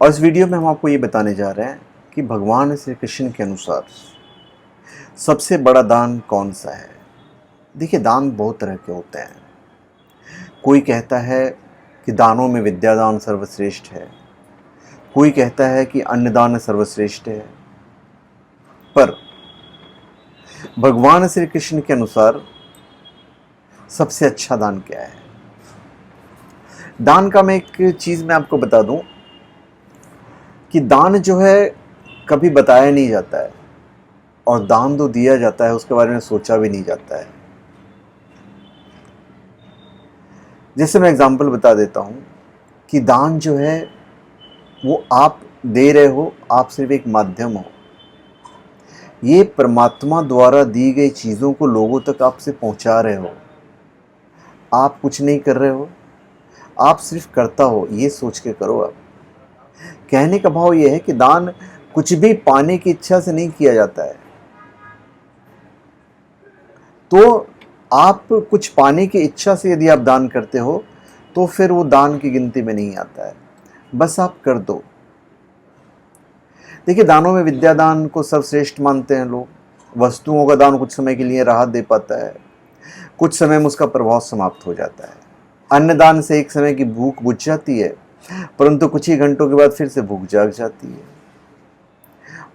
और इस वीडियो में हम आपको ये बताने जा रहे हैं कि भगवान श्री कृष्ण के अनुसार सबसे बड़ा दान कौन सा है। देखिए, दान बहुत तरह के होते हैं। कोई कहता है कि दानों में विद्यादान सर्वश्रेष्ठ है, कोई कहता है कि अन्नदान सर्वश्रेष्ठ है। पर भगवान श्री कृष्ण के अनुसार सबसे अच्छा दान क्या है? दान का मैं एक चीज़ मैं आपको बता दूं कि दान जो है कभी बताया नहीं जाता है, और दान तो दिया जाता है उसके बारे में सोचा भी नहीं जाता है। जैसे मैं एग्जांपल बता देता हूं कि दान जो है वो आप दे रहे हो, आप सिर्फ एक माध्यम हो। ये परमात्मा द्वारा दी गई चीज़ों को लोगों तक आपसे पहुंचा रहे हो। आप कुछ नहीं कर रहे हो, आप सिर्फ करता हो, ये सोच के करो। आप कहने का भाव ये है कि दान कुछ भी पाने की इच्छा से नहीं किया जाता है। तो आप कुछ पाने की इच्छा से यदि आप दान करते हो तो फिर वो दान की गिनती में नहीं आता है, बस आप कर दो। देखिए, दानों में विद्यादान को सर्वश्रेष्ठ मानते हैं लोग। वस्तुओं का दान कुछ समय के लिए राहत दे पाता है, कुछ समय में उसका प्रभाव समाप्त हो जाता है। अन्नदान से एक समय की भूख बुझ जाती है, परंतु कुछ ही घंटों के बाद फिर से भूख जाग जाती है।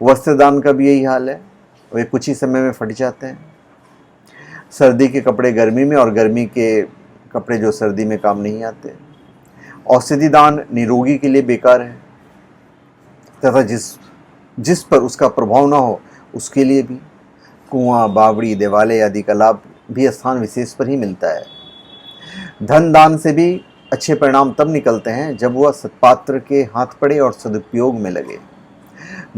वस्त्रदान का भी यही हाल है, वे कुछ ही समय में फट जाते हैं। सर्दी के कपड़े गर्मी में, और गर्मी के कपड़े जो सर्दी में काम नहीं आते। औषधि दान निरोगी के लिए बेकार है, तथा जिस पर उसका प्रभाव ना हो उसके लिए भी। कुआं, बावड़ी, देवालय आदि का लाभ भी स्थान विशेष पर ही मिलता है। धन दान से भी अच्छे परिणाम तब निकलते हैं जब वह सत्पात्र के हाथ पड़े और सदुपयोग में लगे।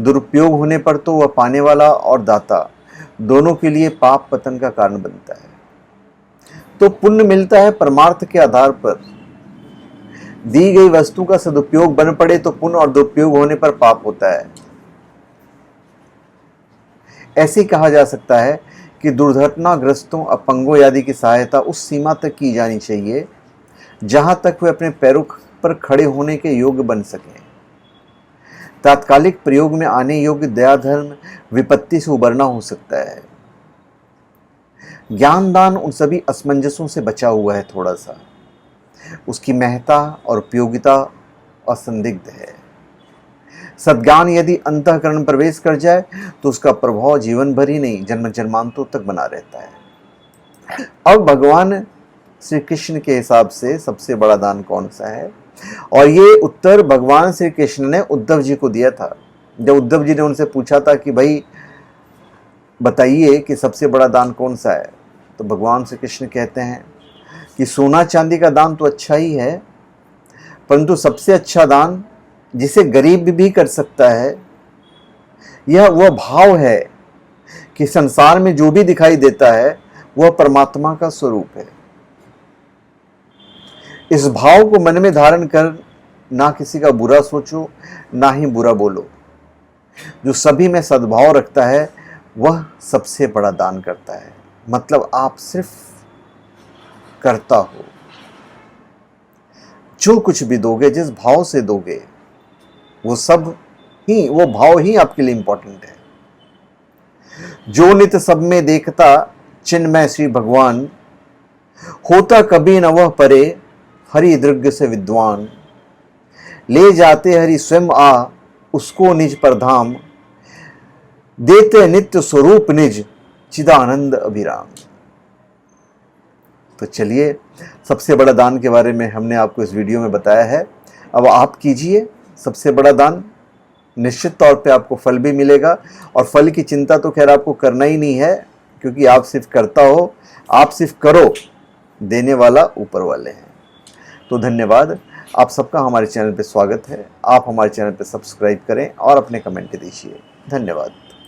दुरुपयोग होने पर तो वह पाने वाला और दाता दोनों के लिए पाप पतन का कारण बनता है। तो पुण्य मिलता है परमार्थ के आधार पर। दी गई वस्तु का सदुपयोग बन पड़े तो पुण्य, और दुरुपयोग होने पर पाप होता है। ऐसे कहा जा सकता है कि दुर्घटनाग्रस्तों, अपंगों आदि की सहायता उस सीमा तक की जानी चाहिए जहां तक वे अपने पैरों पर खड़े होने के योग्य बन सकें। तात्कालिक प्रयोग में आने योग्य दया धर्म विपत्ति से उबरना हो सकता है। ज्ञान दान उन सभी असमंजसों से बचा हुआ है। थोड़ा सा उसकी महत्ता और उपयोगिता असंदिग्ध है। सद्ज्ञान यदि अंतःकरण प्रवेश कर जाए तो उसका प्रभाव जीवन भर ही नहीं, जन्म जन्मांतों तक बना रहता है। अब भगवान श्री कृष्ण के हिसाब से सबसे बड़ा दान कौन सा है? और ये उत्तर भगवान श्री कृष्ण ने उद्धव जी को दिया था। जब उद्धव जी ने उनसे पूछा था कि भाई बताइए कि सबसे बड़ा दान कौन सा है, तो भगवान श्री कृष्ण कहते हैं कि सोना चांदी का दान तो अच्छा ही है, परंतु सबसे अच्छा दान जिसे गरीब भी कर सकता है, यह वह भाव है कि संसार में जो भी दिखाई देता है वह परमात्मा का स्वरूप है। इस भाव को मन में धारण कर ना किसी का बुरा सोचो, ना ही बुरा बोलो। जो सभी में सद्भाव रखता है वह सबसे बड़ा दान करता है। मतलब आप सिर्फ करता हो। जो कुछ भी दोगे, जिस भाव से दोगे, वो भाव ही आपके लिए इंपॉर्टेंट है। जो नित सब में देखता चिन्मय श्री भगवान, होता कभी न वह परे हरि दृग्ग से विद्वान। ले जाते हरि स्वयं आ उसको निज पर धाम, देते नित्य स्वरूप निज चिदानंद अभिराम। तो चलिए, सबसे बड़ा दान के बारे में हमने आपको इस वीडियो में बताया है। अब आप कीजिए सबसे बड़ा दान, निश्चित तौर पे आपको फल भी मिलेगा। और फल की चिंता तो खैर आपको करना ही नहीं है, क्योंकि आप सिर्फ करता हो, आप सिर्फ करो, देने वाला ऊपर वाले हैं। तो धन्यवाद, आप सबका हमारे चैनल पे स्वागत है। आप हमारे चैनल पे सब्सक्राइब करें और अपने कमेंट दीजिए। धन्यवाद।